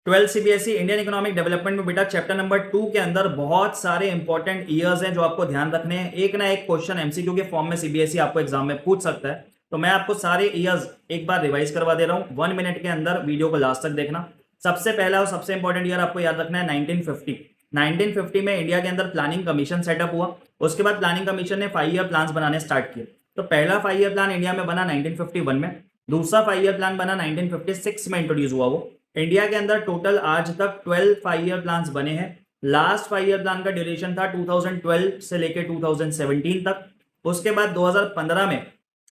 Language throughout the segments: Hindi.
12 सीबीएसई इंडियन इकोनॉमिक डेवलपमेंट में बेटा चैप्टर नंबर 2 के अंदर बहुत सारे इंपॉर्टेंट ईयर्स हैं जो आपको ध्यान रखने हैं। एक ना एक क्वेश्चन एमसीक्यू के फॉर्म में सीबीएसई आपको एग्जाम में पूछ सकता है। तो मैं आपको सारे ईयर्स एक बार रिवाइज करवा दे रहा हूँ 1 मिनट के अंदर, वीडियो को लास्ट तक देखना। सबसे पहला और सबसे इंपॉर्टेंट ईयर आपको याद रखना है 1950। 1950 में इंडिया के अंदर प्लानिंग कमीशन सेटअप हुआ। उसके बाद प्लानिंग कमीशन ने 5 ईयर प्लान बनाने स्टार्ट किए। तो पहला 5 ईयर प्लान इंडिया में बना 1951 में, दूसरा 5 ईयर प्लान बना 1956 में इंट्रोड्यूस हुआ वो। इंडिया के अंदर टोटल आज तक 12 5 ईयर प्लान्स बने हैं। लास्ट 5 ईयर प्लान का ड्यूरेशन था 2012 से लेके 2017 तक। उसके बाद 2015 में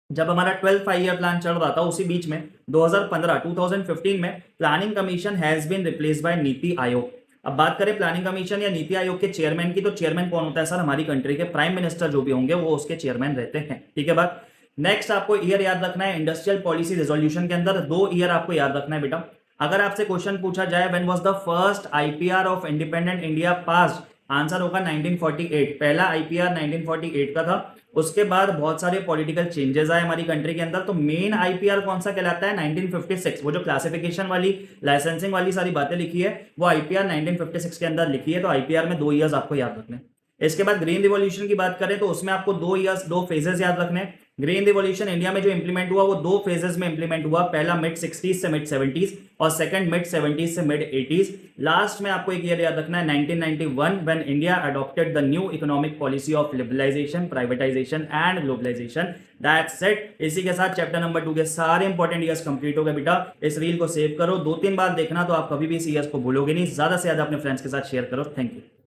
जब हमारा 12 5 ईयर प्लान चल रहा था, उसी बीच में 2015 में planning commission has been replace by Niti Aayog. अब बात करें प्लानिंग कमीशन या नीति आयोग के चेयरमैन की, तो चेयरमैन कौन होता है सर? हमारी कंट्री के प्राइम मिनिस्टर जो भी होंगे वो उसके चेयरमैन रहते हैं। ठीक है बात। नेक्स्ट आपको ईयर याद रखना है इंडस्ट्रियल पॉलिसी रेजोल्यूशन के अंदर 2 ईयर आपको याद रखना है बेटा। अगर आपसे क्वेश्चन पूछा जाए when was the first IPR of independent India passed, answer होगा 1948। पहला आईपीआर 1948 का था। उसके बाद बहुत सारे पॉलिटिकल चेंजेस आए हमारी कंट्री के अंदर, तो मेन आईपीआर कौन सा कहलाता है? 1956। वो जो क्लासिफिकेशन वाली, लाइसेंसिंग वाली सारी बातें लिखी है वो आईपीआर 1956 के अंदर लिखी है। तो आईपीआर में 2 ईयर्स आपको याद रखने। इसके बाद ग्रीन रिवॉल्यूशन की बात करें तो उसमें आपको 2 ईयर्स 2 फेजेस याद रखने। ग्रीन रिवॉल्यूशन इंडिया में जो इंप्लीमेंट हुआ वो 2 फेजेस में इंप्लीमेंट हुआ। पहला मिड 60s से मिड 70s और सेकंड मिड 70s से मिड 80s। लास्ट में आपको एक ईयर याद रखना है 1991 when India adopted the new economic policy of liberalisation, privatisation and globalisation. That's it. इसी के साथ चैप्टर नंबर 2 के सारे इंपॉर्टेंट ईयर्स कंप्लीट हो गए बेटा। इस रील को सेव करो, 2-3 बार देखना तो आप कभी भी इस ईयर्स को भूलोगे नहीं। ज्यादा से ज्यादा अपने फ्रेंड्स के साथ शेयर करो। Thank you.